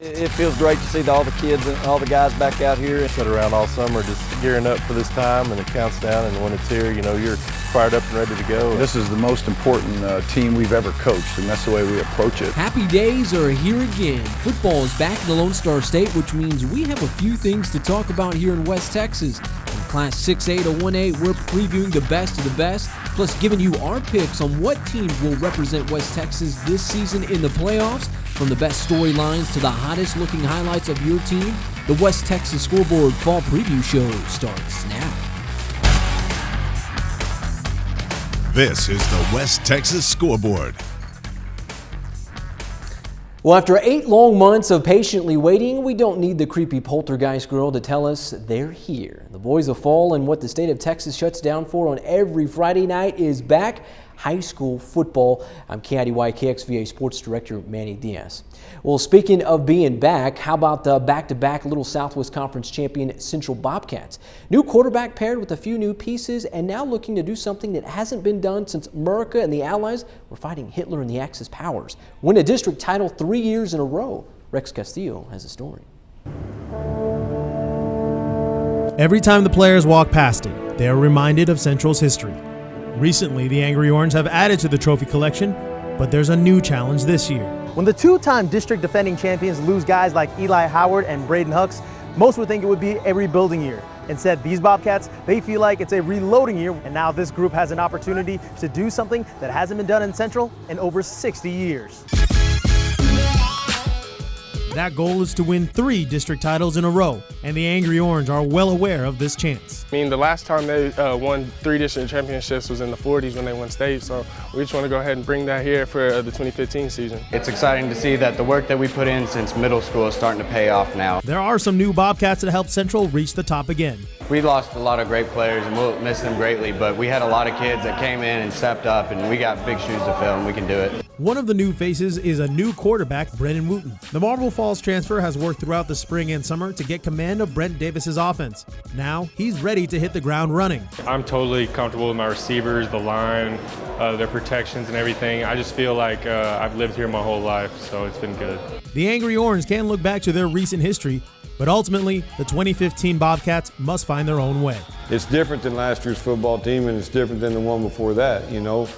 It feels great to see all the kids and all the guys back out here. Sit around all summer just gearing up for this time, and it counts down, and when it's here, you know, you're fired up and ready to go. This is the most important team we've ever coached, and that's the way we approach it. Happy days are here again. Football is back in the Lone Star State, which means we have a few things to talk about here in West Texas. From Class 6A to 1A, we're previewing the best of the best, plus giving you our picks on what teams will represent West Texas this season in the playoffs. From the best storylines to the hottest looking highlights of your team, the West Texas Scoreboard Fall Preview Show starts now. This is the West Texas Scoreboard. Well, after 8 long months of patiently waiting, we don't need the creepy poltergeist girl to tell us they're here. The Boys of Fall and what the state of Texas shuts down for on every Friday night is back. High school football. I'm KIDY KXVA Sports Director Manny Diaz. Well, speaking of being back, how about the back-to-back Little Southwest Conference champion Central Bobcats? New quarterback paired with a few new pieces and now looking to do something that hasn't been done since America and the Allies were fighting Hitler and the Axis powers. Win a district title 3 years in a row. Rex Castillo has a story. Every time the players walk past it, they are reminded of Central's history. Recently, the Angry Orange have added to the trophy collection, but there's a new challenge this year. When the two-time district defending champions lose guys like Eli Howard and Braden Hucks, most would think it would be a rebuilding year. Instead, these Bobcats, they feel like it's a reloading year, and now this group has an opportunity to do something that hasn't been done in Central in over 60 years. That goal is to win 3 district titles in a row, and the Angry Orange are well aware of this chance. I mean, the last time they won 3 district championships was in the 40s when they won state, so we just want to go ahead and bring that here for the 2015 season. It's exciting to see that the work that we put in since middle school is starting to pay off now. There are some new Bobcats that helped Central reach the top again. We lost a lot of great players, and we'll miss them greatly, but we had a lot of kids that came in and stepped up, and we got big shoes to fill, and we can do it. One of the new faces is a new quarterback, Brennan Wooten. The Marble Falls transfer has worked throughout the spring and summer to get command of Brent Davis's offense. Now he's ready to hit the ground running. I'm totally comfortable with my receivers, the line, their protections and everything. I just feel like I've lived here my whole life, so it's been good. The Angry Orange can look back to their recent history, but ultimately, the 2015 Bobcats must find their own way. It's different than last year's football team, and it's different than the one before that, you know.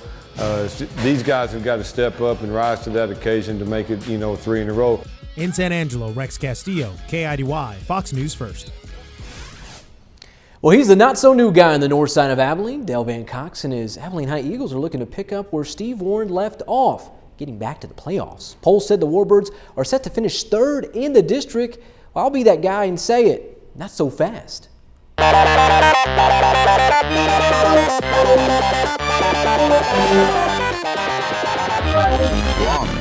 These guys have got to step up and rise to that occasion to make it, you know, 3 in a row. In San Angelo, Rex Castillo, KIDY, Fox News First. Well, he's the not-so-new guy on the north side of Abilene. Dale Van Cox and his Abilene High Eagles are looking to pick up where Steve Warren left off, getting back to the playoffs. Polls said the Warbirds are set to finish 3rd in the district. Well, I'll be that guy and say it, not so fast. 1,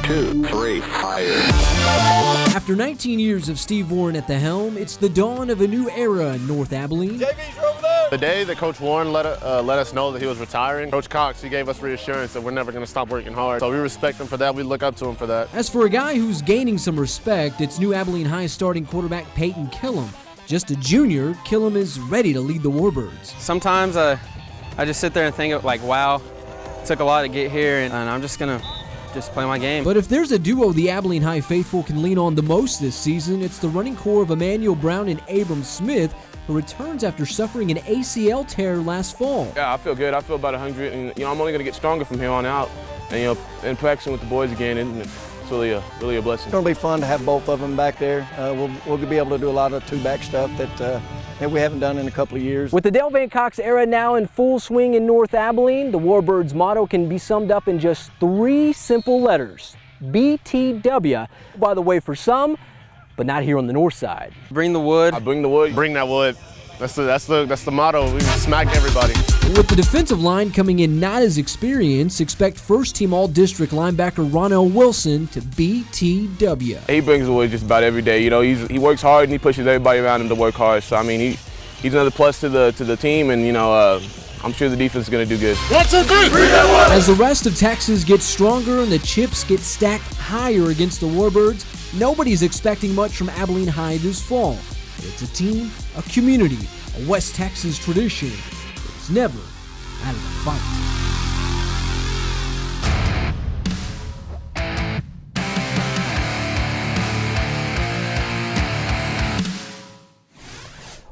2, 3, fire. After 19 years of Steve Warren at the helm, it's the dawn of a new era in North Abilene. The day that Coach Warren let us know that he was retiring, Coach Cox, he gave us reassurance that we're never going to stop working hard. So we respect him for that. We look up to him for that. As for a guy who's gaining some respect, it's new Abilene High starting quarterback Peyton Killam. Just a junior, Killam is ready to lead the Warbirds. Sometimes I just sit there and think like, wow, it took a lot to get here, and I'm just going to play my game. But if there's a duo the Abilene High faithful can lean on the most this season, it's the running core of Emmanuel Brown and Abram Smith, who returns after suffering an ACL tear last fall. Yeah, I feel good. I feel about 100, and I'm only going to get stronger from here on out. And in practicing with the boys again, and it's really a blessing. It's going to be fun to have both of them back there. We'll be able to do a lot of 2-back stuff that we haven't done in a couple of years. With the Dale Van Cox era now in full swing in North Abilene, the Warbirds' motto can be summed up in just 3 simple letters: BTW. By the way, for some, but not here on the north side. Bring the wood. I bring the wood. Bring that wood. That's the motto. We smack everybody. With the defensive line coming in not as experienced, expect first-team All-District linebacker Ronell Wilson to BTW. He brings the wood just about every day. You know, he works hard and he pushes everybody around him to work hard. So I mean, he's another plus to the team, and you know, I'm sure the defense is going to do good. 1, 2, 3. As the rest of Texas gets stronger and the chips get stacked higher against the Warbirds, nobody's expecting much from Abilene High this fall. It's a team, a community, a West Texas tradition. It's never out of the fight.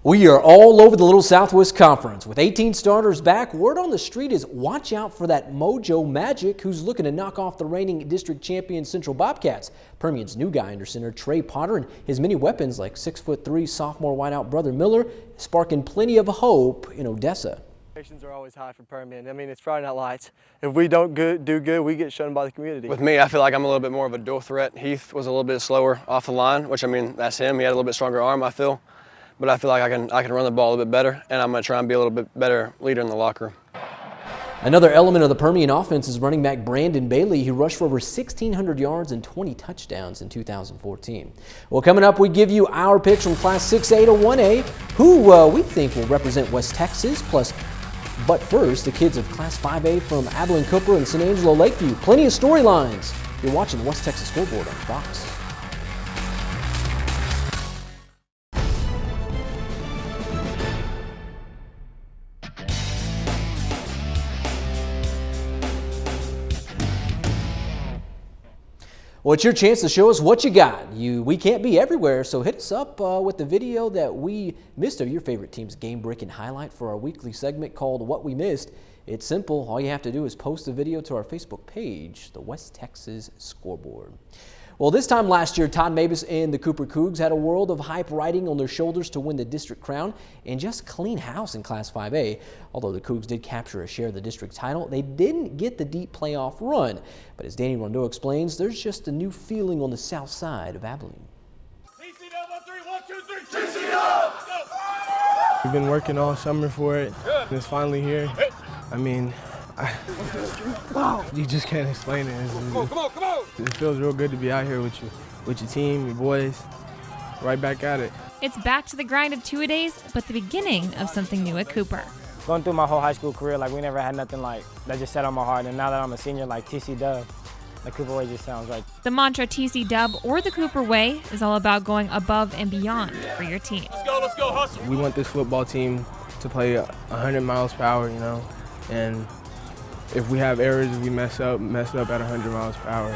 We are all over the Little Southwest Conference. With 18 starters back, word on the street is watch out for that Mojo Magic who's looking to knock off the reigning district champion Central Bobcats. Permian's new guy under center, Trey Potter, and his many weapons like 6'3" sophomore wideout brother Miller, sparking plenty of hope in Odessa. Expectations are always high for Permian. I mean, it's Friday Night Lights. If we don't do good, we get shunned by the community. With me, I feel like I'm a little bit more of a dual threat. Heath was a little bit slower off the line, which, I mean, that's him. He had a little bit stronger arm, I feel. But I feel like I can run the ball a little bit better, and I'm going to try and be a little bit better leader in the locker room. Another element of the Permian offense is running back Brandon Bailey, who rushed for over 1,600 yards and 20 touchdowns in 2014. Well, coming up, we give you our picks from Class 6A to 1A, who we think will represent West Texas, but first, the kids of Class 5A from Abilene Cooper and San Angelo Lakeview. Plenty of storylines. You're watching the West Texas Scoreboard on Fox. Well, it's your chance to show us what you got. We can't be everywhere, so hit us up with the video that we missed of your favorite team's game-breaking highlight for our weekly segment called What We Missed. It's simple. All you have to do is post the video to our Facebook page, the West Texas Scoreboard. Well, this time last year, Todd Mavis and the Cooper Cougs had a world of hype riding on their shoulders to win the district crown and just clean house in Class 5A. Although the Cougs did capture a share of the district title, they didn't get the deep playoff run. But as Danny Rondeau explains, there's just a new feeling on the south side of Abilene. We've been working all summer for it, and it's finally here. I mean, you just can't explain it. Come on. It feels real good to be out here with your team, your boys, right back at it. It's back to the grind of two-a-days, but the beginning of something new at Cooper. Going through my whole high school career, like we never had nothing like that just set on my heart, and now that I'm a senior, like TC Dub, the Cooper Way just sounds right. The mantra TC Dub or the Cooper Way is all about going above and beyond for your team. Let's go, hustle. We want this football team to play 100 miles per hour, you know, and if we have errors, if we mess up at 100 miles per hour.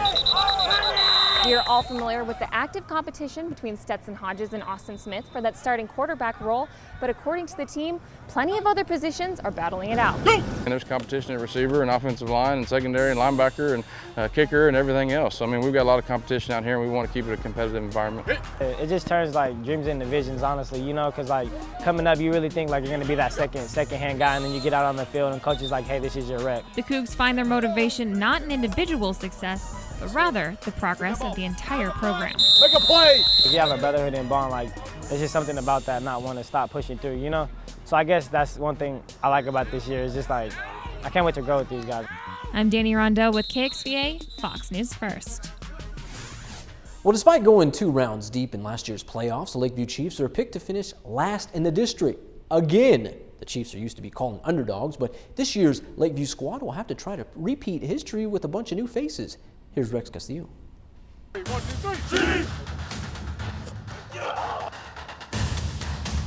You're all familiar with the active competition between Stetson Hodges and Austin Smith for that starting quarterback role, but according to the team, plenty of other positions are battling it out. And there's competition at receiver and offensive line and secondary and linebacker and kicker and everything else. So, I mean, we've got a lot of competition out here, and we want to keep it a competitive environment. It just turns like dreams into visions, honestly, you know, because like coming up, you really think like you're going to be that second-hand guy, and then you get out on the field and coach is like, hey, this is your rep. The Cougs find their motivation not in individual success, but rather the progress of the entire program. Make a play! If you have a brotherhood and bond, like, there's just something about that not want to stop pushing through, you know? So I guess that's one thing I like about this year is just like, I can't wait to grow with these guys. I'm Danny Rondeau with KXVA, Fox News First. Well, despite going 2 rounds deep in last year's playoffs, the Lakeview Chiefs are picked to finish last in the district. Again, the Chiefs are used to be called underdogs, but this year's Lakeview squad will have to try to repeat history with a bunch of new faces. Here's Rex Castillo. 1, 2, 3,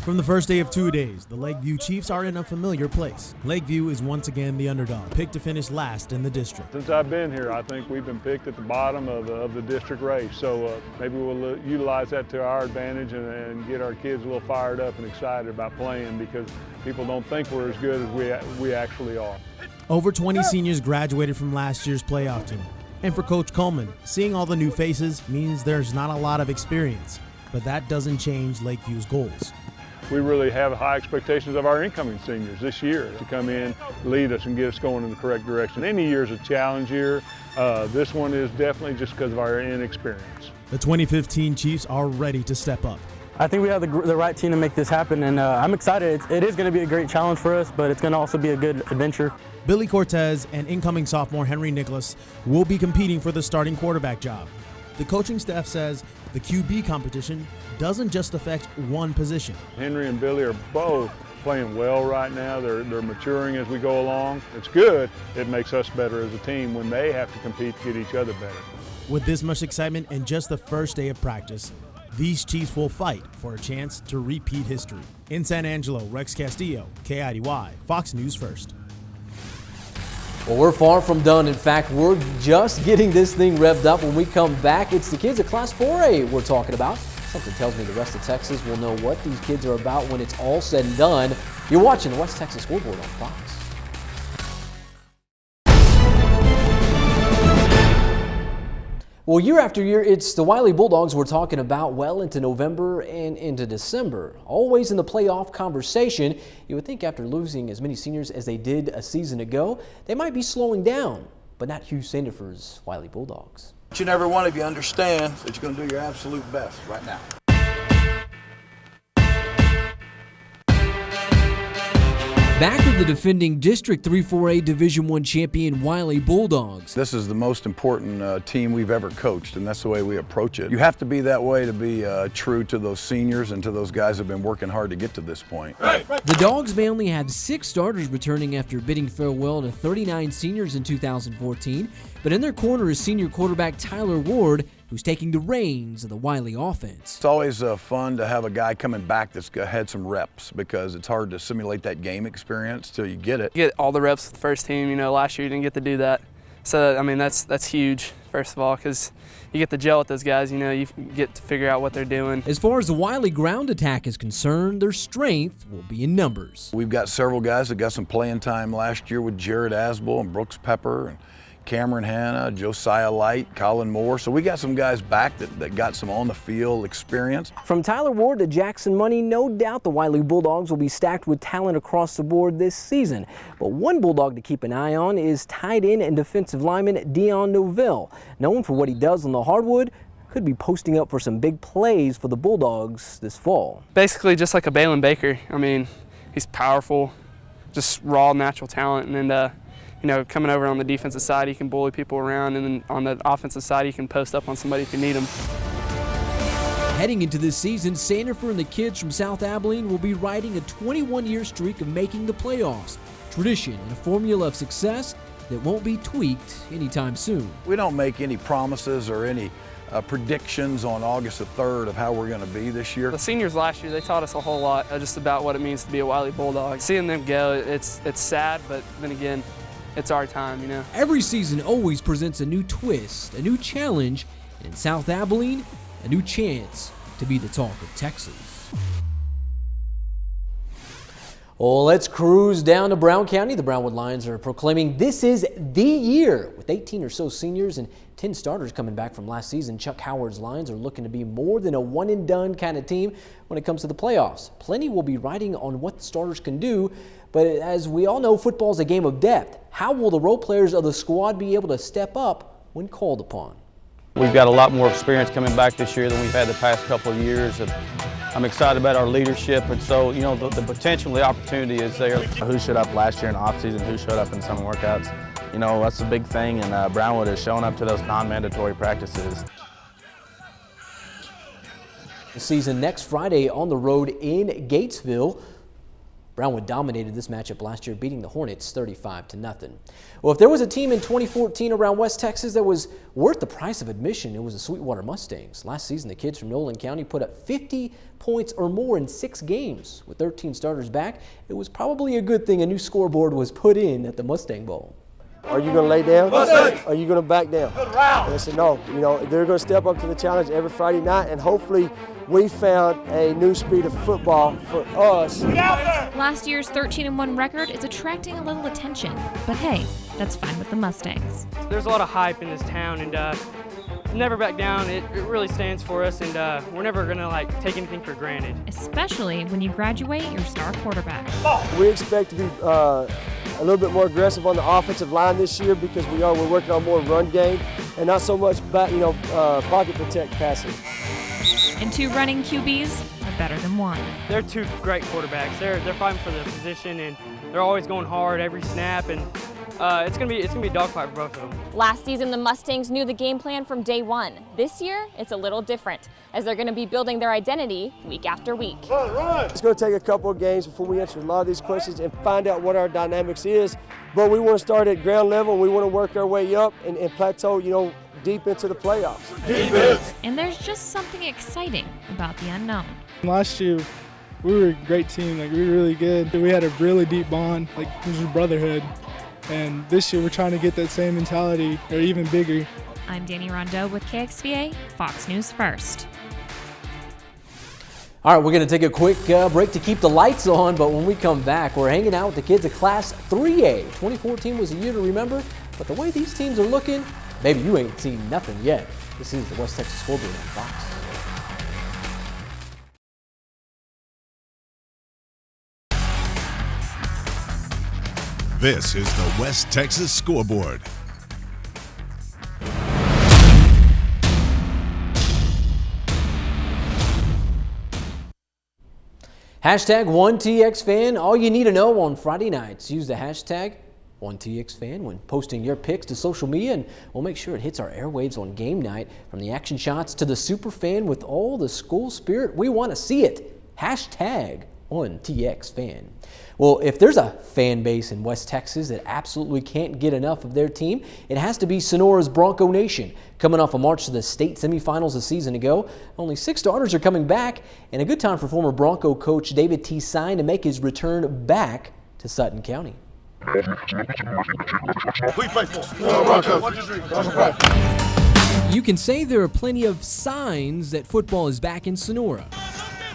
From the first day of 2 days, the Lakeview Chiefs are in a familiar place. Lakeview is once again the underdog, picked to finish last in the district. Since I've been here, I think we've been picked at the bottom of the district race. So maybe we'll utilize that to our advantage and get our kids a little fired up and excited about playing because people don't think we're as good as we actually are. Over 20 seniors graduated from last year's playoff team. And for Coach Coleman, seeing all the new faces means there's not a lot of experience, but that doesn't change Lakeview's goals. We really have high expectations of our incoming seniors this year to come in, lead us, and get us going in the correct direction. Any year is a challenge year. This one is definitely just because of our inexperience. The 2015 Chiefs are ready to step up. I think we have the right team to make this happen, and I'm excited. It is going to be a great challenge for us, but it's going to also be a good adventure. Billy Cortez and incoming sophomore Henry Nicholas will be competing for the starting quarterback job. The coaching staff says the QB competition doesn't just affect one position. Henry and Billy are both playing well right now. They're maturing as we go along. It's good. It makes us better as a team when they have to compete to get each other better. With this much excitement and just the first day of practice, these Chiefs will fight for a chance to repeat history. In San Angelo, Rex Castillo, KIDY, Fox News First. Well, we're far from done. In fact, we're just getting this thing revved up. When we come back, it's the kids of Class 4A we're talking about. Something tells me the rest of Texas will know what these kids are about when it's all said and done. You're watching the West Texas Scoreboard on Fox. Well, year after year, it's the Wiley Bulldogs we're talking about well into November and into December. Always in the playoff conversation. You would think after losing as many seniors as they did a season ago, they might be slowing down, but not Hugh Sandifer's Wiley Bulldogs. Each and every one of you understand that you're going to do your absolute best right now. Back with the defending District 3-4A Division I champion Wiley Bulldogs. This is the most important team we've ever coached, and that's the way we approach it. You have to be that way to be true to those seniors and to those guys who have been working hard to get to this point. The Dogs may only have 6 starters returning after bidding farewell to 39 seniors in 2014, but in their corner is senior quarterback Tyler Ward, who's taking the reins of the Wiley offense. It's always fun to have a guy coming back that's had some reps, because it's hard to simulate that game experience till you get it. You get all the reps with the first team. You know, last year you didn't get to do that. So, I mean, that's huge, first of all, because you get to gel with those guys. You know, you get to figure out what they're doing. As far as the Wiley ground attack is concerned, their strength will be in numbers. We've got several guys that got some playing time last year with Jared Asbel and Brooks Pepper and Cameron Hanna, Josiah Light, Colin Moore. So we got some guys back that got some on-the-field experience. From Tyler Ward to Jackson Money, no doubt the Wiley Bulldogs will be stacked with talent across the board this season. But one Bulldog to keep an eye on is tight end and defensive lineman Dion Novell. Known for what he does on the hardwood, could be posting up for some big plays for the Bulldogs this fall. Basically just like a Balin Baker. I mean, he's powerful, just raw natural talent, and then you know, coming over on the defensive side, he can bully people around, and then on the offensive side, he can post up on somebody if you need him. Heading into this season, Sandifer and the kids from South Abilene will be riding a 21-year streak of making the playoffs. Tradition and a formula of success that won't be tweaked anytime soon. We don't make any promises or any predictions on August the 3rd of how we're going to be this year. The seniors last year, they taught us a whole lot just about what it means to be a Wiley Bulldog. Seeing them go, it's sad, but then again, it's our time, you know. Every season always presents a new twist, a new challenge, and in South Abilene, a new chance to be the talk of Texas. Well, let's cruise down to Brown County. The Brownwood Lions are proclaiming this is the year. With 18 or so seniors and 10 starters coming back from last season, Chuck Howard's Lions are looking to be more than a one-and-done kind of team when it comes to the playoffs. Plenty will be riding on what the starters can do, but as we all know, football is a game of depth. How will the role players of the squad be able to step up when called upon? We've got a lot more experience coming back this year than we've had the past couple of years. I'm excited about our leadership, and so, you know, the potential, the opportunity is there. Who showed up last year in off-season, who showed up in summer workouts, you know, that's the big thing, and Brownwood is showing up to those non-mandatory practices. The season next Friday on the road in Gatesville. Brownwood dominated this matchup last year, beating the Hornets 35-0. Well, if there was a team in 2014 around West Texas that was worth the price of admission, it was the Sweetwater Mustangs. Last season, the kids from Nolan County put up 50 points or more in 6 games. With 13 starters back, it was probably a good thing a new scoreboard was put in at the Mustang Bowl. Are you going to lay down? Are you going to back down? And I said, no. You know, they're going to step up to the challenge every Friday night, and hopefully we found a new speed of football for us. Last year's 13-1 record is attracting a little attention, but hey, that's fine with the Mustangs. There's a lot of hype in this town, and never back down. It really stands for us, and we're never going to take anything for granted. Especially when you graduate your star quarterback. We expect to be a little bit more aggressive on the offensive line this year because we're working on more run game and not so much pocket protect passing. And 2 running QBs are better than 1. They're 2 great quarterbacks. They're fighting for the position, and they're always going hard every snap, and it's gonna be a dogfight for both of them. Last season, the Mustangs knew the game plan from day one. This year, it's a little different, as they're going to be building their identity week after week. It's going to take a couple of games before we answer a lot of these questions and find out what our dynamics is. But we want to start at ground level, and we want to work our way up and plateau, you know, deep into the playoffs. And there's just something exciting about the unknown. Last year, we were a great team. We were really good. We had a really deep bond. It was a brotherhood. And this year, we're trying to get that same mentality, or even bigger. I'm Danny Rondeau with KXVA, Fox News First. All right, we're going to take a quick break to keep the lights on, but when we come back, we're hanging out with the kids of Class 3A. 2014 was a year to remember, but the way these teams are looking, maybe you ain't seen nothing yet. This is the West Texas Scoreboard on Fox. This is the West Texas Scoreboard. Hashtag 1TXFan, all you need to know on Friday nights. Use the hashtag 1TXFan when posting your pics to social media, and we'll make sure it hits our airwaves on game night. From the action shots to the super fan with all the school spirit, we want to see it. Hashtag 1TXFan. Well, if there's a fan base in West Texas that absolutely can't get enough of their team, it has to be Sonora's Bronco Nation. Coming off a march to the state semifinals a season ago, only 6 starters are coming back, and a good time for former Bronco coach David T. Sine to make his return back to Sutton County. You can say there are plenty of signs that football is back in Sonora.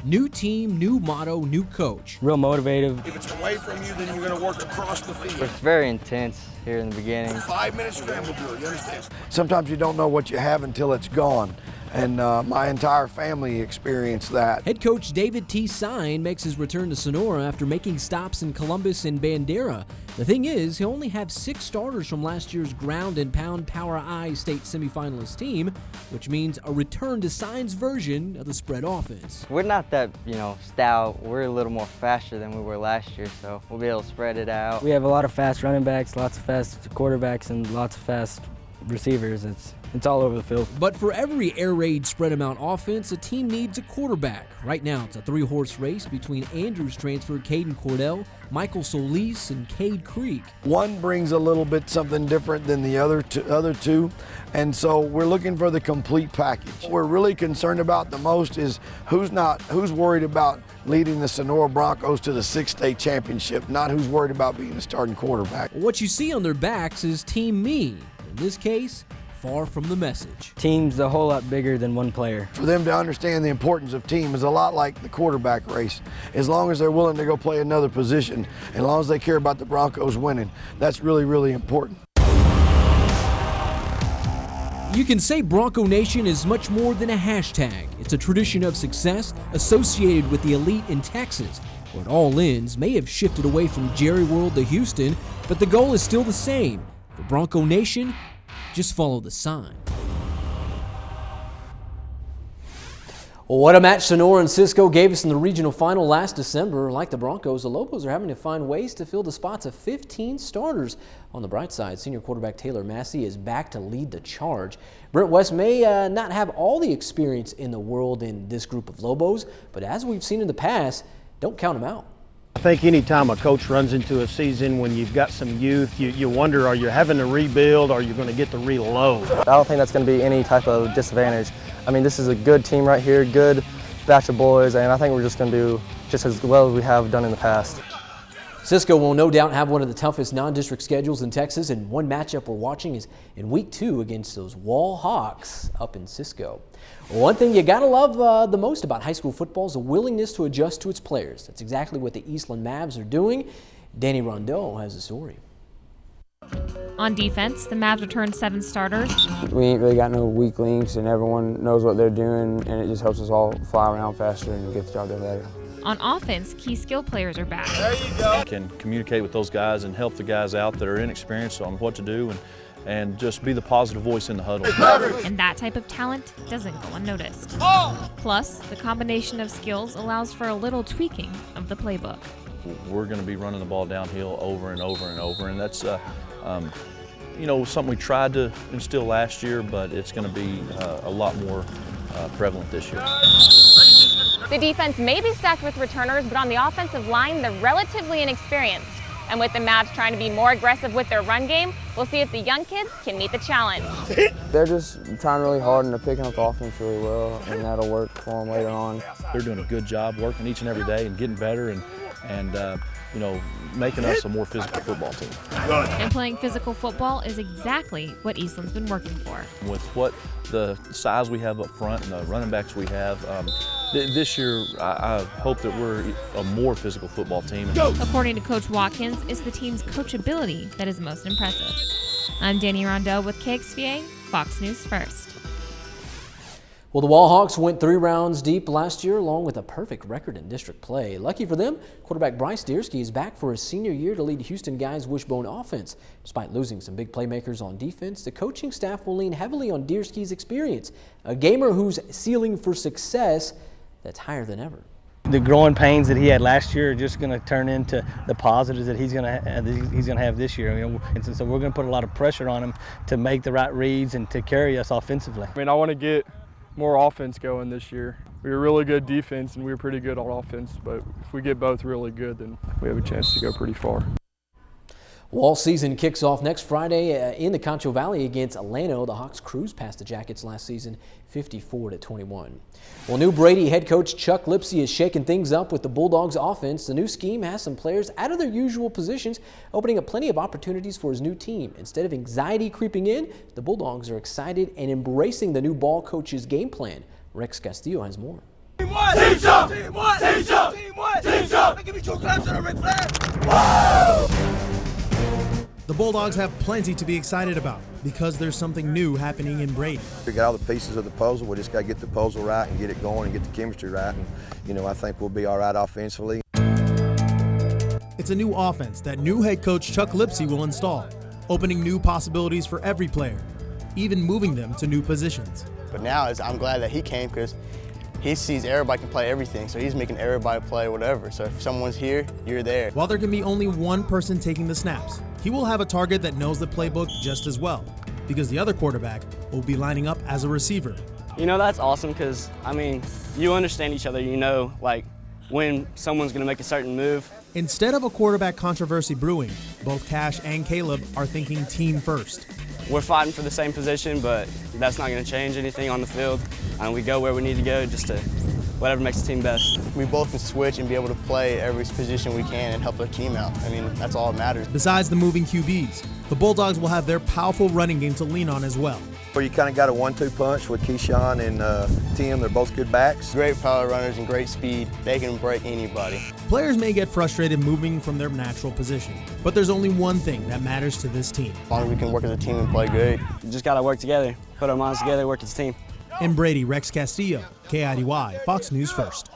New team, new motto, new coach. Real motivative. If it's away from you, then you're going to work across the field. It's very intense here in the beginning. 5-minute scramble drill, you understand? Sometimes you don't know what you have until it's gone. And my entire family experienced that. Head coach David T. Sine makes his return to Sonora after making stops in Columbus and Bandera. The thing is, he'll only have 6 starters from last year's ground and pound Power I state semifinalist team, which means a return to Sine's version of the spread offense. We're not that, stout. We're a little more faster than we were last year, so we'll be able to spread it out. We have a lot of fast running backs, lots of fast quarterbacks, and lots of fast receivers. It's all over the field. But for every air raid spread them out offense, a team needs a quarterback. Right now, it's a 3-horse race between Andrews transfer Caden Cordell, Michael Solis, and Cade Creek. One brings a little bit something different than the other two, and so we're looking for the complete package. What we're really concerned about the most is who's worried about leading the Sonora Broncos to the 6th state championship, not who's worried about being a starting quarterback. What you see on their backs is Team Me. In this case, far from the message. Team's a whole lot bigger than one player. For them to understand the importance of team is a lot like the quarterback race. As long as they're willing to go play another position, and as long as they care about the Broncos winning, that's really, really important. You can say Bronco Nation is much more than a hashtag. It's a tradition of success associated with the elite in Texas. Where it all ends may have shifted away from Jerry World to Houston, but the goal is still the same. For Bronco Nation, just follow the sign. Well, what a match Sonora and Cisco gave us in the regional final last December. Like the Broncos, the Lobos are having to find ways to fill the spots of 15 starters. On the bright side, senior quarterback Taylor Massey is back to lead the charge. Brent West may not have all the experience in the world in this group of Lobos, but as we've seen in the past, don't count him out. I think anytime a coach runs into a season when you've got some youth, you wonder, are you having to rebuild or are you going to get to reload? I don't think that's going to be any type of disadvantage. I mean, this is a good team right here, good batch of boys, and I think we're just going to do just as well as we have done in the past. Cisco will no doubt have one of the toughest non-district schedules in Texas, and one matchup we're watching is in week 2 against those Wall Hawks up in Cisco. One thing you gotta love the most about high school football is a willingness to adjust to its players. That's exactly what the Eastland Mavs are doing. Danny Rondeau has the story. On defense, the Mavs returned 7 starters. We ain't really got no weak links, and everyone knows what they're doing, and it just helps us all fly around faster and get the job done better. On offense, key skill players are back. There you go. Can communicate with those guys and help the guys out that are inexperienced on what to do and just be the positive voice in the huddle. And that type of talent doesn't go unnoticed. Plus, the combination of skills allows for a little tweaking of the playbook. We're going to be running the ball downhill over and over and over, and that's something we tried to instill last year, but it's going to be a lot more prevalent this year. The defense may be stacked with returners, but on the offensive line, they're relatively inexperienced. And with the Mavs trying to be more aggressive with their run game, we'll see if the young kids can meet the challenge. They're just trying really hard, and they're picking up the offense really well, and that'll work for them later on. They're doing a good job working each and every day and getting better and making us a more physical football team. And playing physical football is exactly what Eastland's been working for. With what the size we have up front and the running backs we have, This year, I hope that we're a more physical football team. According to Coach Watkins, it's the team's coachability that is most impressive. I'm Danny Rondeau with KXVA, Fox News First. Well, the Wallhawks went 3 rounds deep last year along with a perfect record in district play. Lucky for them, quarterback Bryce Diersky is back for his senior year to lead Houston Guy's wishbone offense. Despite losing some big playmakers on defense, the coaching staff will lean heavily on Diersky's experience, a gamer whose ceiling for success that's higher than ever. The growing pains that he had last year are just going to turn into the positives that he's going to have this year. You know, and so we're going to put a lot of pressure on him to make the right reads and to carry us offensively. I mean, I want to get more offense going this year. We were really good defense and we were pretty good on offense, but if we get both really good, then we have a chance to go pretty far. Wall season kicks off next Friday in the Concho Valley against Llano. The Hawks cruised past the Jackets last season, 54-21. Well, new Brady head coach Chuck Lipsey is shaking things up with the Bulldogs offense. The new scheme has some players out of their usual positions, opening up plenty of opportunities for his new team. Instead of anxiety creeping in, the Bulldogs are excited and embracing the new ball coach's game plan. Rex Castillo has more. Team one! Team show! Team one! Team show! Team one! Team show! Give me 2 claps on a Ric Flair! Woo! The Bulldogs have plenty to be excited about because there's something new happening in Brady. We got all the pieces of the puzzle. We just got to get the puzzle right and get it going and get the chemistry right. And, you know, I think we'll be all right offensively. It's a new offense that new head coach Chuck Lipsey will install, opening new possibilities for every player, even moving them to new positions. But now I'm glad that he came because he sees everybody can play everything, so he's making everybody play whatever. So if someone's here, you're there. While there can be only one person taking the snaps, he will have a target that knows the playbook just as well, because the other quarterback will be lining up as a receiver. You know, that's awesome because, I mean, you understand each other. You know, like, when someone's going to make a certain move. Instead of a quarterback controversy brewing, both Cash and Caleb are thinking team first. We're fighting for the same position, but that's not going to change anything on the field. And we go where we need to go just to whatever makes the team best. We both can switch and be able to play every position we can and help our team out. I mean, that's all that matters. Besides the moving QBs, the Bulldogs will have their powerful running game to lean on as well. Where you kind of got a 1-2 punch with Keyshawn and Tim. They're both good backs. Great power runners and great speed. They can break anybody. Players may get frustrated moving from their natural position, but there's only one thing that matters to this team. As long as we can work as a team and play good. You just got to work together, put our minds together, work as a team. In Brady, Rex Castillo, KIDY, Fox News First.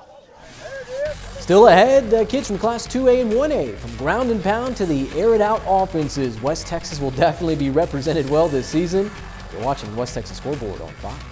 Still ahead, kids from Class 2A and 1A, from ground and pound to the air it out offenses. West Texas will definitely be represented well this season. You're watching the West Texas Scoreboard on Fox.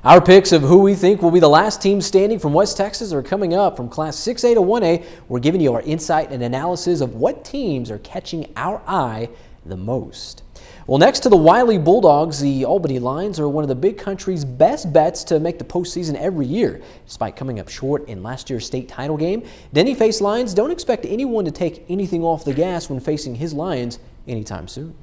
Our picks of who we think will be the last team standing from West Texas are coming up. From Class 6A to 1A, we're giving you our insight and analysis of what teams are catching our eye the most. Well, next to the Wiley Bulldogs, the Albany Lions are one of the big country's best bets to make the postseason every year. Despite coming up short in last year's state title game, Denny-faced Lions don't expect anyone to take anything off the gas when facing his Lions anytime soon.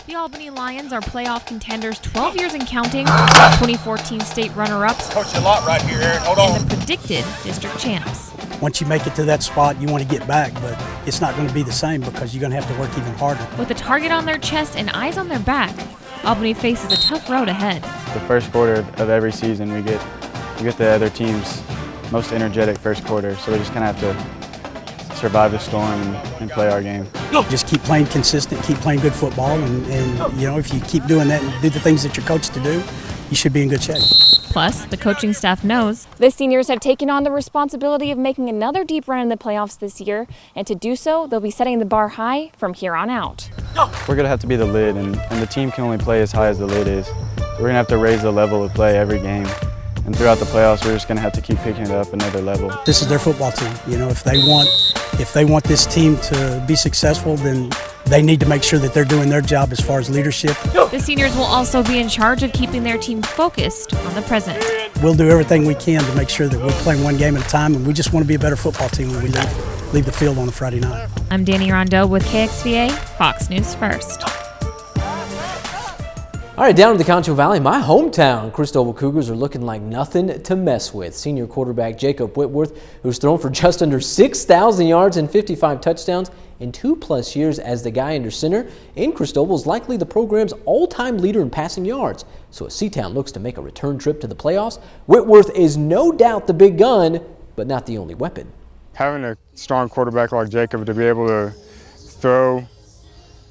The Albany Lions are playoff contenders 12 years and counting, 2014 state runner-ups, Coach a lot right here, Aaron. Hold on. and the predicted district champs. Once you make it to that spot, you want to get back, but it's not going to be the same because you're going to have to work even harder. With a target on their chest and eyes on their back, Albany faces a tough road ahead. The first quarter of every season, we get the other team's most energetic first quarter, so we just kind of have to survive the storm and play our game. Just keep playing consistent, keep playing good football, and you know, if you keep doing that and do the things that you're coached to do, you should be in good shape. Plus, the coaching staff knows the seniors have taken on the responsibility of making another deep run in the playoffs this year, and to do so, they'll be setting the bar high from here on out. We're going to have to be the lid, and the team can only play as high as the lid is. We're going to have to raise the level of play every game. And throughout the playoffs, we're just going to have to keep picking it up another level. This is their football team. You know, if they want this team to be successful, then they need to make sure that they're doing their job as far as leadership. The seniors will also be in charge of keeping their team focused on the present. We'll do everything we can to make sure that we're playing one game at a time, and we just want to be a better football team when we leave the field on a Friday night. I'm Danny Rondeau with KXVA, Fox News First. All right, down to the Concho Valley, my hometown. Cristobal Cougars are looking like nothing to mess with. Senior quarterback Jacob Whitworth, who's thrown for just under 6,000 yards and 55 touchdowns in 2+ years as the guy under center, in Cristobal is likely the program's all-time leader in passing yards. So as C-Town looks to make a return trip to the playoffs, Whitworth is no doubt the big gun, but not the only weapon. Having a strong quarterback like Jacob to be able to throw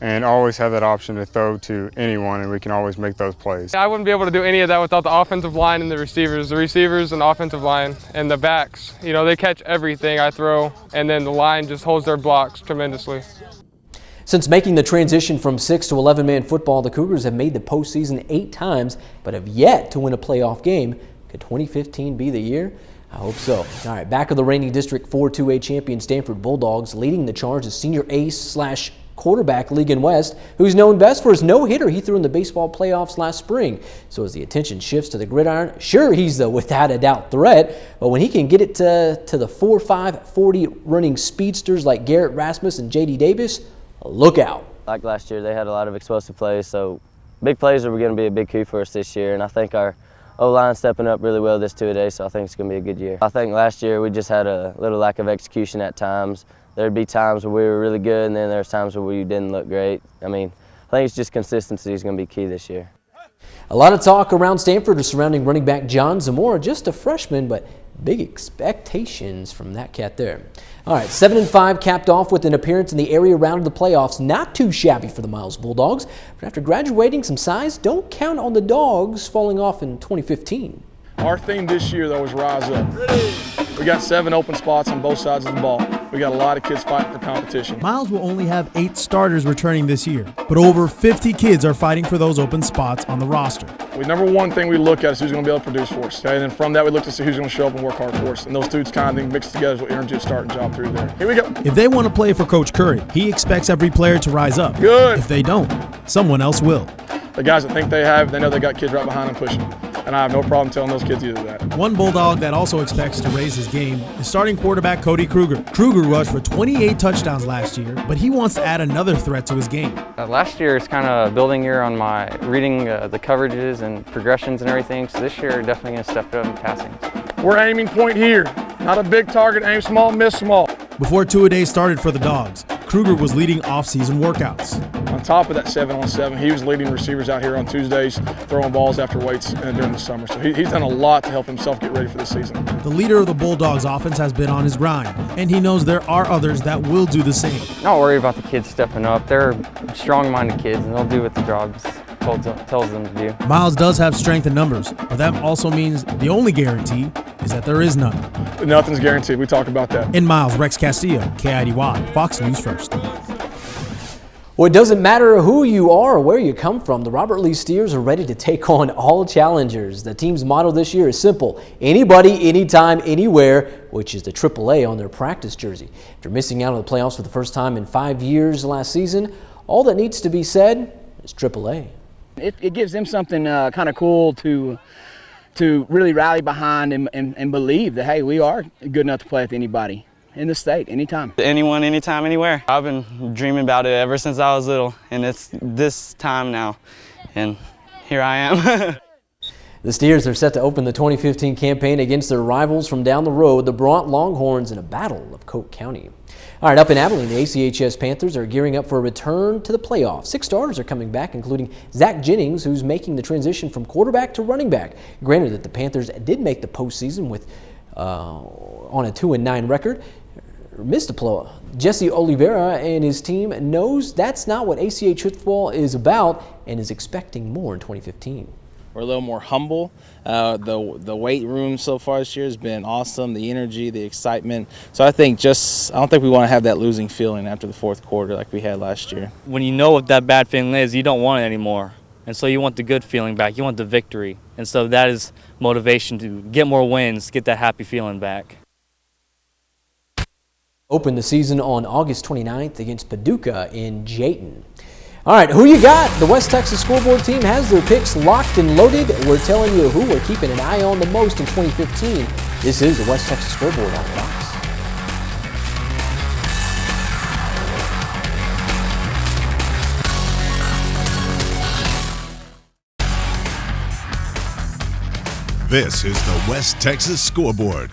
and always have that option to throw to anyone, and we can always make those plays. I wouldn't be able to do any of that without the offensive line and the receivers. The receivers and offensive line and the backs. You know, they catch everything I throw, and then the line just holds their blocks tremendously. Since making the transition from 6 to 11-man football, the Cougars have made the postseason 8 times, but have yet to win a playoff game. Could 2015 be the year? I hope so. All right, back of the reigning District 4 2A champion Stanford Bulldogs, leading the charge is senior ace / quarterback Ligon West, who's known best for his no-hitter he threw in the baseball playoffs last spring. So as the attention shifts to the gridiron, sure, he's the without a doubt threat, but when he can get it to the 4.5 40 running speedsters like Garrett Rasmus and J.D. Davis, look out. Like last year, they had a lot of explosive plays, so big plays are going to be a big key for us this year, and I think our O-line stepping up really well this 2-a-day, so I think it's going to be a good year. I think last year we just had a little lack of execution at times. There'd be times where we were really good, and then there's times where we didn't look great. I mean, I think it's just consistency is going to be key this year. A lot of talk around Stanford surrounding running back John Zamora, just a freshman, but big expectations from that cat there. All right, 7-5 capped off with an appearance in the area round of the playoffs. Not too shabby for the Miles Bulldogs, but after graduating some size, don't count on the Dogs falling off in 2015. Our theme this year, though, is Rise Up. We got 7 open spots on both sides of the ball. We got a lot of kids fighting for competition. Miles will only have 8 starters returning this year, but over 50 kids are fighting for those open spots on the roster. The number one thing we look at is who's going to be able to produce for us. Okay? And then from that, we look to see who's going to show up and work hard for us. And those dudes kind of mixed together is what energy is starting job through there. Here we go. If they want to play for Coach Curry, he expects every player to rise up. Good. If they don't, someone else will. The guys that think they have, they know they got kids right behind them pushing. And I have no problem telling those kids either that. One Bulldog that also expects to raise his game is starting quarterback Cody Kruger. Kruger rushed for 28 touchdowns last year, but he wants to add another threat to his game. Last year is kind of a building year on my reading the coverages and progressions and everything, so this year definitely going to step it up in passing. We're aiming point here. Not a big target, aim small, miss small. Before 2-a-day started for the Dogs, Kruger was leading off-season workouts. On top of that 7-on-7, he was leading receivers out here on Tuesdays, throwing balls after weights during the summer. So he's done a lot to help himself get ready for this season. The leader of the Bulldogs offense has been on his grind, and he knows there are others that will do the same. Not worried about the kids stepping up. They're strong-minded kids, and they'll do what the job tells them to do. Miles does have strength in numbers, but that also means the only guarantee is that there is none. Nothing's guaranteed. We talk about that. In Miles, Rex Castillo, KIDY, Fox News First. Well, it doesn't matter who you are or where you come from, the Robert Lee Steers are ready to take on all challengers. The team's motto this year is simple: anybody, anytime, anywhere, which is the AAA on their practice jersey. After missing out on the playoffs for the first time in 5 years last season, all that needs to be said is AAA. It gives them something kind of cool to really rally behind and believe that, hey, we are good enough to play with anybody in the state, anytime. Anyone, anytime, anywhere. I've been dreaming about it ever since I was little, and it's this time now, and here I am. The Steers are set to open the 2015 campaign against their rivals from down the road, the Brant Longhorns, in a battle of Coke County. All right, up in Abilene, the ACHS Panthers are gearing up for a return to the playoffs. 6 starters are coming back, including Zach Jennings, who's making the transition from quarterback to running back. Granted that the Panthers did make the postseason with on a 2-9 record, missed a playoff. Jesse Oliveira and his team knows that's not what ACH football is about and is expecting more in 2015. We're a little more humble. The weight room so far this year has been awesome. The energy, the excitement. So I don't think we want to have that losing feeling after the fourth quarter like we had last year. When you know what that bad feeling is, you don't want it anymore. And so you want the good feeling back. You want the victory. And so that is motivation to get more wins, get that happy feeling back. Open the season on August 29th against Paducah in Jayton. All right, who you got? The West Texas scoreboard team has their picks locked and loaded. We're telling you who we're keeping an eye on the most in 2015. This is the West Texas scoreboard on Fox. This is the West Texas Scoreboard.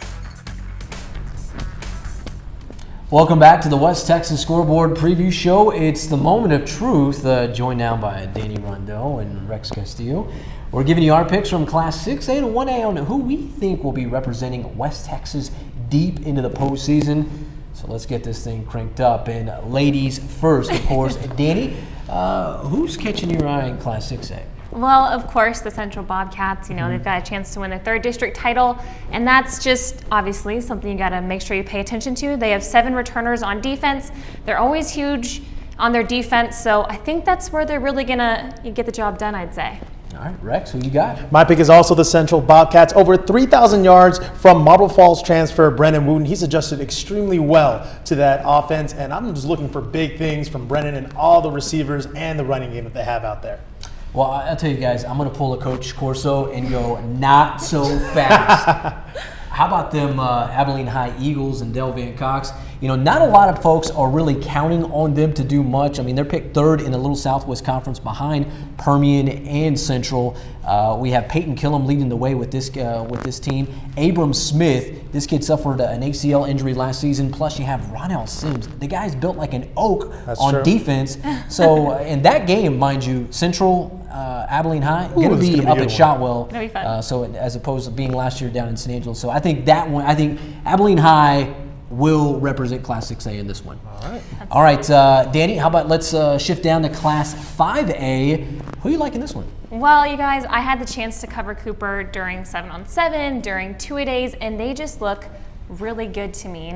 Welcome back to the West Texas Scoreboard Preview Show. It's the moment of truth, joined now by Danny Rondeau and Rex Castillo. We're giving you our picks from Class 6A to 1A on who we think will be representing West Texas deep into the postseason. So let's get this thing cranked up. And ladies first, of course. Danny, who's catching your eye in Class 6A? Well, of course, the Central Bobcats, they've got a chance to win their 3rd district title, and that's just obviously something you got to make sure you pay attention to. They have 7 returners on defense. They're always huge on their defense, so I think that's where they're really going to get the job done, I'd say. All right, Rex, who you got? My pick is also the Central Bobcats. Over 3,000 yards from Marble Falls transfer Brennan Wooten. He's adjusted extremely well to that offense, and I'm just looking for big things from Brennan and all the receivers and the running game that they have out there. Well, I'll tell you guys, I'm going to pull a Coach Corso and go not so fast. How about them Abilene High Eagles and Del Van Cox? Not a lot of folks are really counting on them to do much. I mean, they're picked 3rd in the Little Southwest Conference behind Permian and Central. We have Peyton Killam leading the way with this team. Abram Smith, this kid suffered an ACL injury last season. Plus, you have Ronell Sims. The guy's built like an oak on defense. So, in that game, mind you, Central, Abilene High, going to be up at Shotwell. Gonna be fun. So, as opposed to being last year down in San Angelo. So, I think that one. I think Abilene High will represent Class 6A in this one. All right, Danny, how about let's shift down to Class 5A. Who are you liking this one? Well, you guys, I had the chance to cover Cooper during 7-on-7, during 2A days, and they just look really good to me.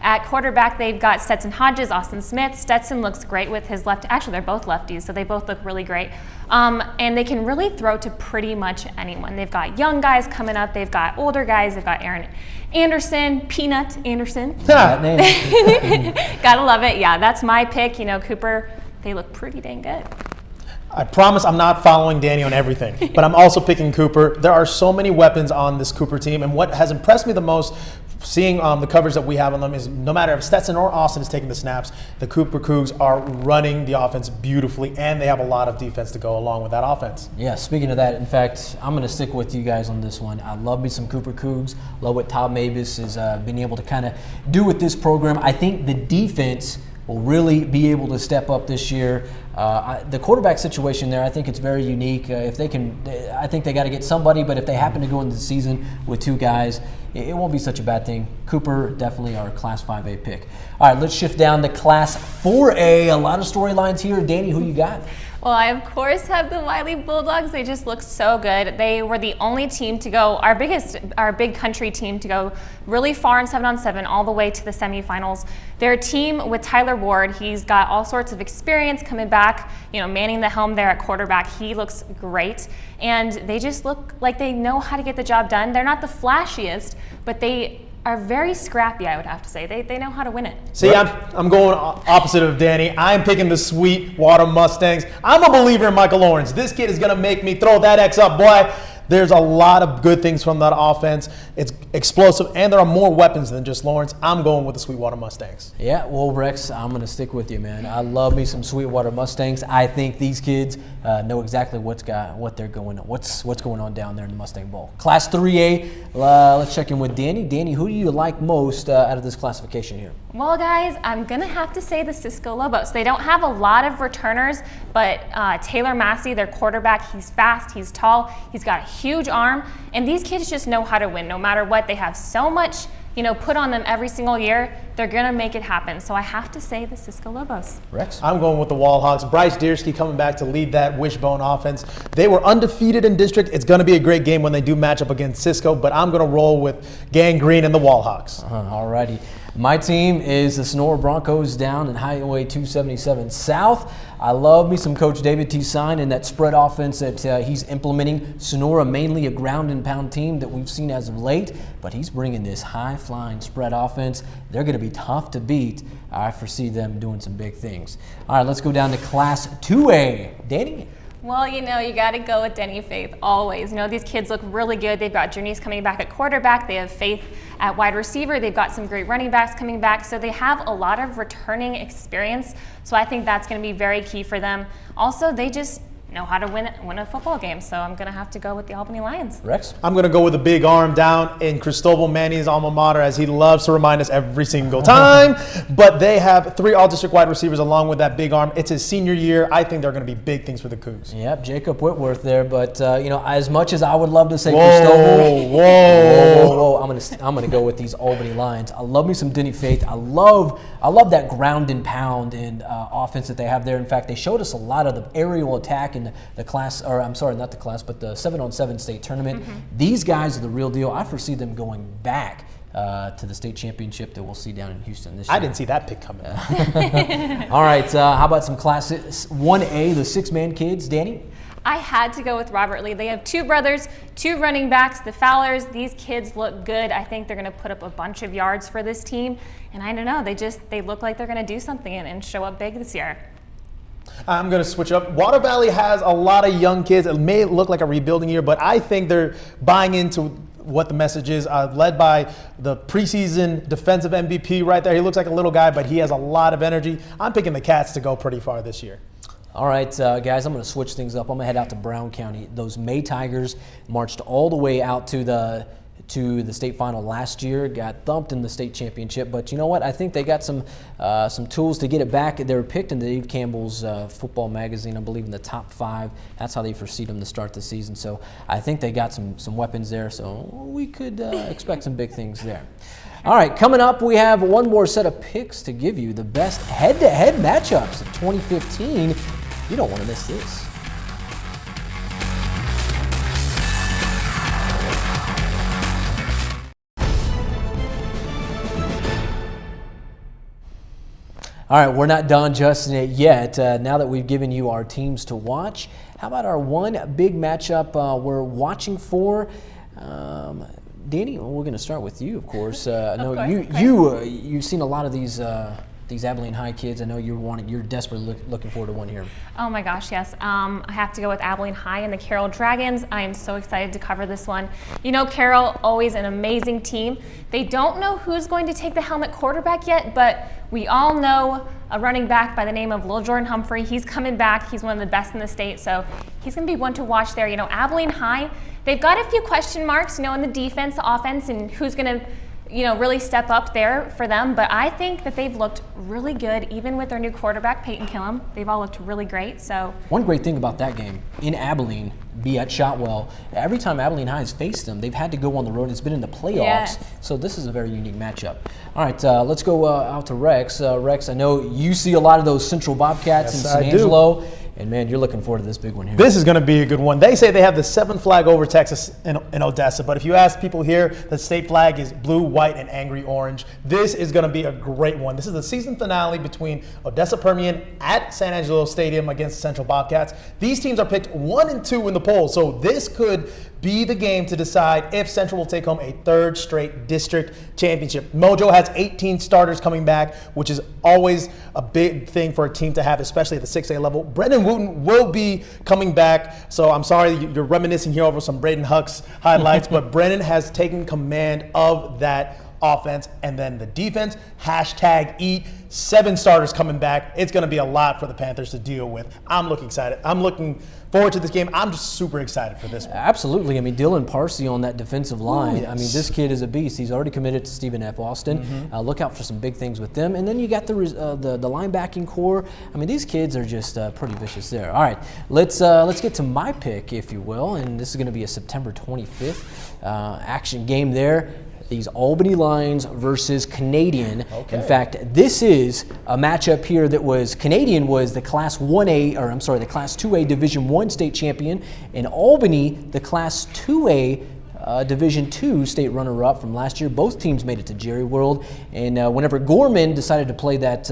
At quarterback, they've got Stetson Hodges, Austin Smith. Stetson looks great with his left. Actually, they're both lefties, so they both look really great. And they can really throw to pretty much anyone. They've got young guys coming up. They've got older guys. They've got Aaron Anderson, Peanut Anderson. That name. Gotta love it. Yeah, that's my pick. Cooper, they look pretty dang good. I promise I'm not following Danny on everything, but I'm also picking Cooper. There are so many weapons on this Cooper team, and what has impressed me the most seeing the coverage that we have on them is no matter if Stetson or Austin is taking the snaps, the Cooper Cougs are running the offense beautifully, and they have a lot of defense to go along with that offense. Yeah, speaking of that, in fact, I'm going to stick with you guys on this one. I love me some Cooper Cougs. Love what Todd Mavis has been able to kind of do with this program. I think the defense will really be able to step up this year. The quarterback situation there, I think it's very unique. If they can, I think they got to get somebody, but if they happen to go into the season with 2 guys, it won't be such a bad thing. Cooper, definitely our Class 5A pick. All right, let's shift down to Class 4A. A lot of storylines here. Danny, who you got? Well, I, of course, have the Wiley Bulldogs. They just look so good. They were the only team to go, our big country team to go really far in 7-on-7, all the way to the semifinals. Their team with Tyler Ward, he's got all sorts of experience coming back, manning the helm there at quarterback. He looks great. And they just look like they know how to get the job done. They're not the flashiest, but they are very scrappy, I would have to say. They know how to win it. See, I'm going opposite of Danny. I'm picking the Sweetwater Mustangs. I'm a believer in Michael Lawrence. This kid is going to make me throw that X up, boy. There's a lot of good things from that offense. It's explosive, and there are more weapons than just Lawrence. I'm going with the Sweetwater Mustangs. Yeah, well, Rex, I'm going to stick with you, man. I love me some Sweetwater Mustangs. I think these kids know exactly what's going on down there in the Mustang Bowl. Class 3A, let's check in with Danny. Danny, who do you like most out of this classification here? Well, guys, I'm going to have to say the Cisco Lobos. They don't have a lot of returners, but Taylor Massey, their quarterback, he's fast, he's tall, he's got a huge arm, and these kids just know how to win no matter what. They have so much, put on them every single year. They're going to make it happen. So I have to say the Cisco Lobos. Rex? I'm going with the Wall Hawks. Bryce Deersky coming back to lead that wishbone offense. They were undefeated in district. It's going to be a great game when they do match up against Cisco, but I'm going to roll with Gang Green and the Wall Hawks. All righty. My team is the Sonora Broncos down in Highway 277 South. I love me some Coach David T. Sign and that spread offense that he's implementing. Sonora, mainly a ground and pound team that we've seen as of late, but he's bringing this high-flying spread offense. They're going to be tough to beat. I foresee them doing some big things. All right, let's go down to Class 2A. Danny? Well, you got to go with Denny Faith always. These kids look really good. They've got Janice coming back at quarterback. They have Faith at wide receiver. They've got some great running backs coming back. So they have a lot of returning experience. So I think that's going to be very key for them. Also, they just know how to win a football game. So I'm going to have to go with the Albany Lions. Rex? I'm going to go with a big arm down in Cristobal Manny's alma mater, as he loves to remind us every single time. But they have 3 all-district wide receivers along with that big arm. It's his senior year. I think they're going to be big things for the Cougs. Yep, Jacob Whitworth there. But, as much as I would love to say Whoa, Cristobal, I'm gonna go with these Albany Lions. I love me some Denny Faith. I love that ground and pound and offense that they have there. In fact, they showed us a lot of the aerial attack in the class, or I'm sorry, not the class, but the 7-on-7 state tournament. These guys are the real deal. I foresee them going back to the state championship that we'll see down in Houston this year. I didn't see that pick coming. All right, how about some Class 1A, the 6-man kids, Danny? I had to go with Robert Lee. They have 2 brothers, 2 running backs, the Fowlers. These kids look good. I think they're going to put up a bunch of yards for this team. And I don't know, they look like they're going to do something and show up big this year. I'm going to switch up. Water Valley has a lot of young kids. It may look like a rebuilding year, but I think they're buying into what the message is, led by the preseason defensive MVP right there. He looks like a little guy, but he has a lot of energy. I'm picking the Cats to go pretty far this year. All right, guys, I'm going to switch things up. I'm going to head out to Brown County. Those May Tigers marched all the way out to the state final last year, got thumped in the state championship. But you know what? I think they got some tools to get it back. They were picked in Dave Campbell's football magazine, I believe, in the top 5. That's how they foresee them to start the season. So I think they got some weapons there. So we could expect some big things there. All right, coming up, we have one more set of picks to give you the best head-to-head matchups of 2015. You don't want to miss this. All right, we're not done just yet. Now that we've given you our teams to watch, how about our one big matchup we're watching for? Danny, we're going to start with you, of course. I know you've seen a lot of these Abilene High kids. I know you're desperately looking forward to one here. Oh my gosh, yes. I have to go with Abilene High and the Carroll Dragons. I am so excited to cover this one. You know, Carroll, always an amazing team. They don't know who's going to take the helmet quarterback yet, but we all know a running back by the name of Lil Jordan Humphrey. He's coming back. He's one of the best in the state, so he's going to be one to watch there. You know, Abilene High, they've got a few question marks, you know, in the defense, the offense, and who's going to, you know, really step up there for them. But I think that they've looked really good, even with their new quarterback, Peyton Killam. They've all looked really great. So one great thing about that game in Abilene, be at Shotwell, every time Abilene High has faced them, they've had to go on the road. It's been in the playoffs. Yes. So this is a very unique matchup. All right, let's go out to Rex. Rex, I know you see a lot of those Central Bobcats in San Angelo. And, man, you're looking forward to this big one here. This is going to be a good one. They say they have the 7th flag over Texas in Odessa, but if you ask people here, the state flag is blue, white, and angry orange. This is going to be a great one. This is the season finale between Odessa Permian at San Angelo Stadium against Central Bobcats. These teams are picked 1 and 2 in the poll, so this could be the game to decide if Central will take home a 3rd straight district championship. Mojo has 18 starters coming back, which is always a big thing for a team to have, especially at the 6A level. Brendan Wooten will be coming back, so I'm sorry you're reminiscing here over some Braden Huck's highlights, but Brendan has taken command of that offense. And then the defense, #eat, 7 starters coming back. It's going to be a lot for the Panthers to deal with. I'm looking excited. I'm looking forward to this game. I'm just super excited for this one. Absolutely. I mean, Dylan Parsley on that defensive line. Ooh, yes. I mean, this kid is a beast. He's already committed to Stephen F. Austin. Look out for some big things with them. And then you got the linebacking core. I mean, these kids are just pretty vicious there. All right, let's get to my pick, if you will. And this is going to be a September 25th action game there. These Albany Lions versus Canadian. Okay. In fact, this is a matchup here that was Canadian was the Class 1A, or I'm sorry, the Class 2A Division I state champion, and Albany the Class 2A Division II state runner-up from last year. Both teams made it to Jerry World, and whenever Gorman decided to play that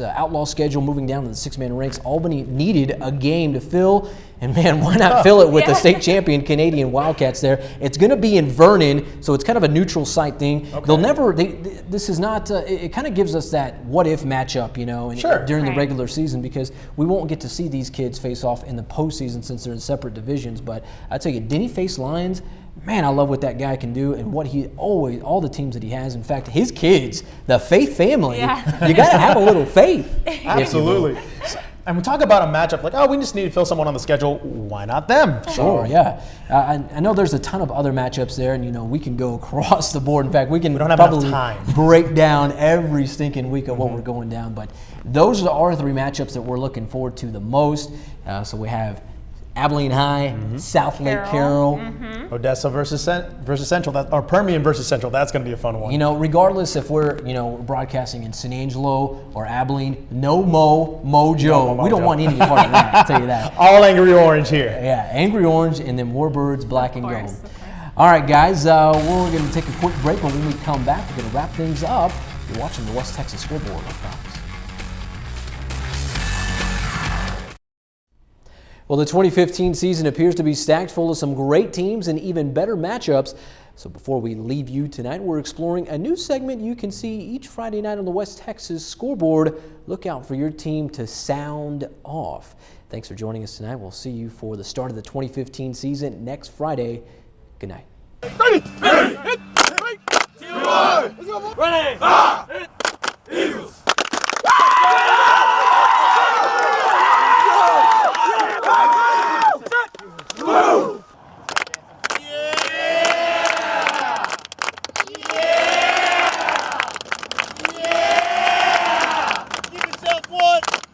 outlaw schedule, moving down to the 6-man ranks, Albany needed a game to fill. And, man, why not fill it with the state champion Canadian Wildcats there? It's going to be in Vernon, so it's kind of a neutral site thing. Okay. They'll never this is not it kind of gives us that what-if matchup, you know, during the regular season, because we won't get to see these kids face off in the postseason since they're in separate divisions. But I tell you, Denny Face Lions, man, I love what that guy can do and what he all the teams that he has. In fact, his kids, the Faith family, you got to have a little faith. Absolutely. And we talk about a matchup like, oh, we just need to fill someone on the schedule. Why not them? Sure, yeah. I know there's a ton of other matchups there, and we can go across the board. In fact, we don't have probably break down every stinking week of what we're going down. But those are our 3 matchups that we're looking forward to the most. So we have Abilene High, South Lake Carroll. Odessa versus Central, or Permian versus Central. That's going to be a fun one. Regardless if we're broadcasting in San Angelo or Abilene, no Mojo. We don't want any part of that. I'll tell you that. All Angry Orange here. Yeah, Angry Orange, and then Warbirds, Black and Gold. All right, guys, we're going to take a quick break, but when we come back, we're going to wrap things up. You're watching the West Texas Scoreboard on Fox. Well, the 2015 season appears to be stacked full of some great teams and even better matchups. So before we leave you tonight, we're exploring a new segment you can see each Friday night on the West Texas Scoreboard. Look out for your team to sound off. Thanks for joining us tonight. We'll see you for the start of the 2015 season next Friday. Good night. Ready! Ready! Hit! 3, 2, 1! Let's go! Ready! Hit! Eagles! Woo!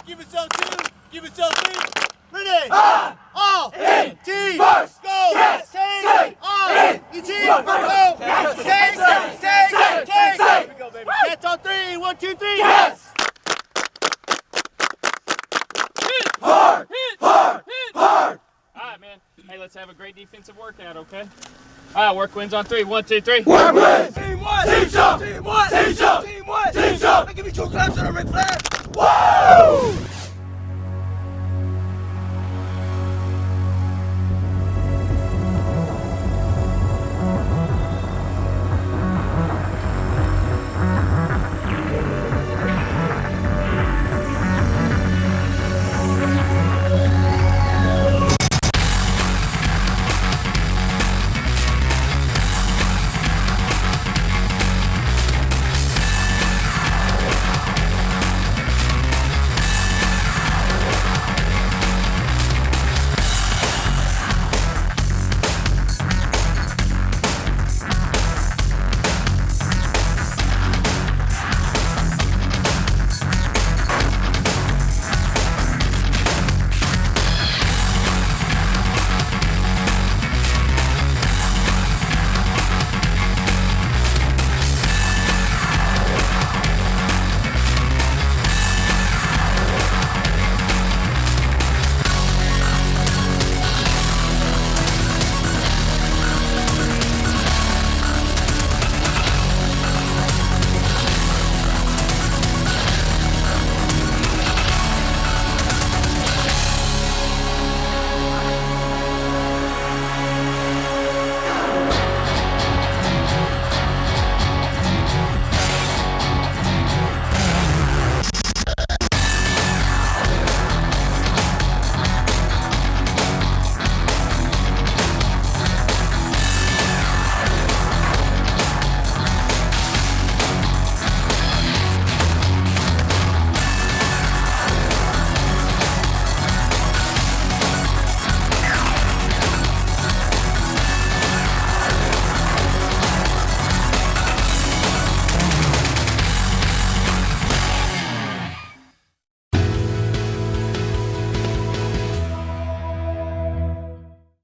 Give yourself 2, give yourself 3. Ready? All in team. First. Go. Yes. Take. All. You team. Go. Take. Here we go, baby. Cats on 3. 1, 2, 3. Yes. Hit hard. Hit hard. Hit hard. All right, man. Hey, let's have a great defensive workout, okay? All right, work wins on 3. 1, 2, 3. Work wins. Team 1. Team show. Team 1. Team show. Team 1. Team show. Give me 2 claps on a red flag. Woo!